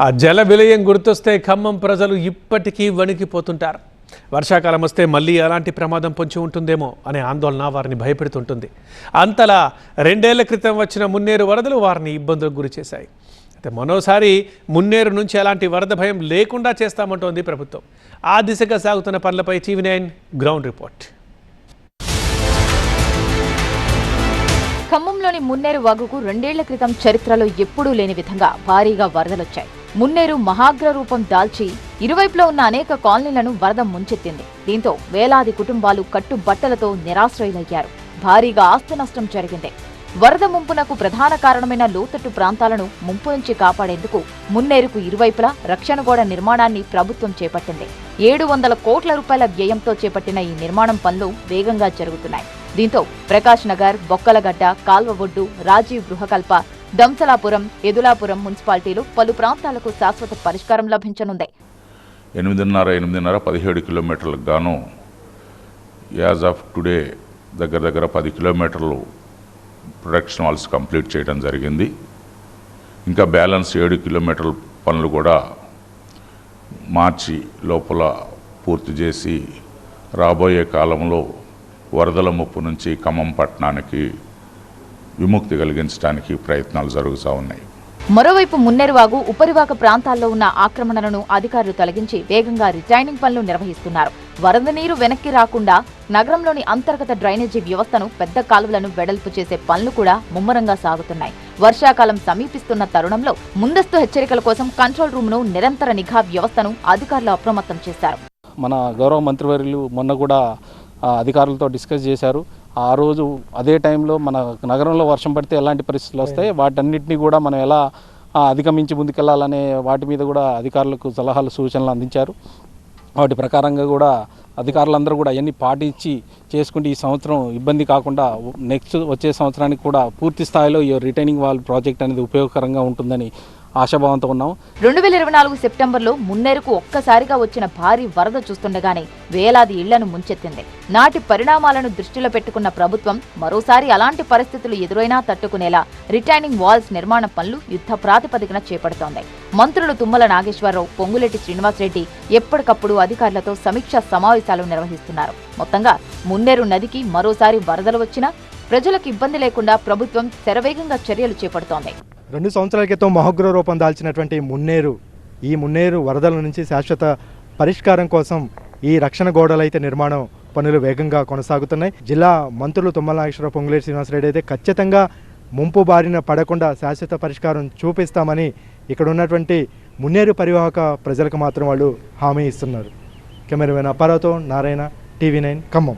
ఆ జల విలయం గుర్తొస్తే ఖమ్మం ప్రజలు ఇప్పటికీ వణికిపోతుంటారు. వర్షాకాలం వస్తే మళ్ళీ అలాంటి ప్రమాదం పొంచి ఉంటుందేమో అనే ఆందోళన వారిని భయపెడుతుంటుంది. అంతలా 2 ఏళ్ల క్రితం వచ్చిన మున్నేరు వరదలు వారిని ఇబ్బందులకు గురి చేశాయి. అయితే మరోసారి మున్నేరు నుంచి అలాంటి వరద భయం లేకుండా చేస్తామంటోంది ప్రభుత్వం. ఆ దిశగా సాగుతున్న పనులపై TV9 గ్రౌండ్ రిపోర్ట్. ఖమ్మంలోని మున్నేరు వాగుకు 2 ఏళ్ల క్రితం చరిత్రలో ఎప్పుడూ లేని విధంగా భారీగా వరదలొచ్చాయి. మున్నేరు మహాగ్ర రూపం దాల్చి ఇరువైపులో ఉన్న అనేక కాలనీలను వరద ముంచెత్తింది. దీంతో వేలాది కుటుంబాలు కట్టుబట్టలతో నిరాశ్రయులయ్యారు. భారీగా ఆస్తి నష్టం జరిగింది. వరద ముంపునకు ప్రధాన కారణమైన లోతట్టు ప్రాంతాలను ముంపు నుంచి కాపాడేందుకు మున్నేరుకు ఇరువైపులా రక్షణ గోడ నిర్మాణాన్ని ప్రభుత్వం చేపట్టింది. 700 కోట్ల రూపాయల వ్యయంతో చేపట్టిన ఈ నిర్మాణం పనులు వేగంగా జరుగుతున్నాయి. దీంతో ప్రకాష్ నగర్, బొక్కలగడ్డ, కాల్వ ఒడ్డు, రాజీవ్ గృహకల్ప, దంసలాపురం, ఎదులాపురం మున్సిపాలిటీలు పలు ప్రాంతాలకు శాశ్వత పరిష్కారం లభించనుంది. 17 కిలోమీటర్లకు గాను యాజ్ ఆఫ్ టుడే దగ్గర 10 కిలోమీటర్లు ప్రొటెక్షన్ వాల్స్ కంప్లీట్ చేయడం జరిగింది. ఇంకా బ్యాలెన్స్ 7 కిలోమీటర్ల పనులు కూడా మార్చి లోపల పూర్తి చేసి రాబోయే కాలంలో వరదల ముప్పు నుంచి ఖమ్మం పట్టణానికి విముక్తి కలిగించడానికి ప్రయత్నాలు జరుగుతూ ఉన్నాయి. మరోవైపు మున్నేరు వాగు ఉపరివాక ప్రాంతాల్లో ఉన్న ఆక్రమణలను అధికారులు తొలగించి వేగంగా రిటైనింగ్ పనులు నిర్వహిస్తున్నారు. వరద నీరు వెనక్కి రాకుండా నగరంలోని అంతర్గత డ్రైనేజీ వ్యవస్థను, పెద్ద కాలువలను వెడల్పు చేసే పనులు కూడా ముమ్మరంగా సాగుతున్నాయి. వర్షాకాలం సమీపిస్తున్న తరుణంలో ముందస్తు హెచ్చరికల కోసం కంట్రోల్ రూమ్ను, నిరంతర నిఘా వ్యవస్థను అధికారులు అప్రమత్తం చేశారు. మన గౌరవ మంత్రివర్యులు మొన్న కూడా అధికారులతో డిస్కస్ చేశారు. ఆ రోజు అదే టైంలో మన నగరంలో వర్షం పడితే ఎలాంటి పరిస్థితులు వస్తాయి, వాటన్నిటినీ కూడా మనం ఎలా అధిగమించి ముందుకెళ్లాలనే వాటి మీద కూడా అధికారులకు సలహాలు, సూచనలు అందించారు. వాటి ప్రకారంగా కూడా అధికారులందరూ కూడా అవన్నీ పాటించి చేసుకుంటే ఈ సంవత్సరం ఇబ్బంది కాకుండా నెక్స్ట్ వచ్చే సంవత్సరానికి కూడా పూర్తి స్థాయిలో ఈ రిటైనింగ్ వాల్ ప్రాజెక్ట్ అనేది ఉపయోగకరంగా ఉంటుందని ఆశాభావంతో ఉన్నాం. 2024 సెప్టెంబర్లో మున్నేరుకు ఒక్కసారిగా వచ్చిన భారీ వరద చూస్తుండగానే వేలాది ఇళ్లను ముంచెత్తింది. నాటి పరిణామాలను దృష్టిలో పెట్టుకున్న ప్రభుత్వం మరోసారి అలాంటి పరిస్థితులు ఎదురైనా తట్టుకునేలా రిటైనింగ్ వాల్స్ నిర్మాణ పనులు యుద్ధ ప్రాతిపదికన చేపడుతోంది. మంత్రులు తుమ్మల నాగేశ్వరరావు, పొంగులేటి శ్రీనివాసరెడ్డి ఎప్పటికప్పుడు అధికారులతో సమీక్షా సమావేశాలు నిర్వహిస్తున్నారు. మొత్తంగా మున్నేరు నదికి మరోసారి వరదలు వచ్చినా ప్రజలకు ఇబ్బంది లేకుండా ప్రభుత్వం శరవేగంగా చర్యలు చేపడుతోంది. 2 సంవత్సరాల క్రితం మహోగ్ర రూపం దాల్చినటువంటి ఈ మున్నేరు వరదల నుంచి శాశ్వత పరిష్కారం కోసం ఈ రక్షణ గోడలైతే నిర్మాణం పనులు వేగంగా కొనసాగుతున్నాయి. జిల్లా మంత్రులు తుమ్మల నాగేశ్వరరావు, పొంగులేటి శ్రీనివాసరెడ్డి అయితే ఖచ్చితంగా ముంపు బారిన పడకుండా శాశ్వత పరిష్కారం చూపిస్తామని ఇక్కడ ఉన్నటువంటి మున్నేరు పరివాహక ప్రజలకు మాత్రం వాళ్ళు హామీ ఇస్తున్నారు. కెమెరామెన్ అప్పారావుతో నారాయణ, TV9 ఖమ్మం.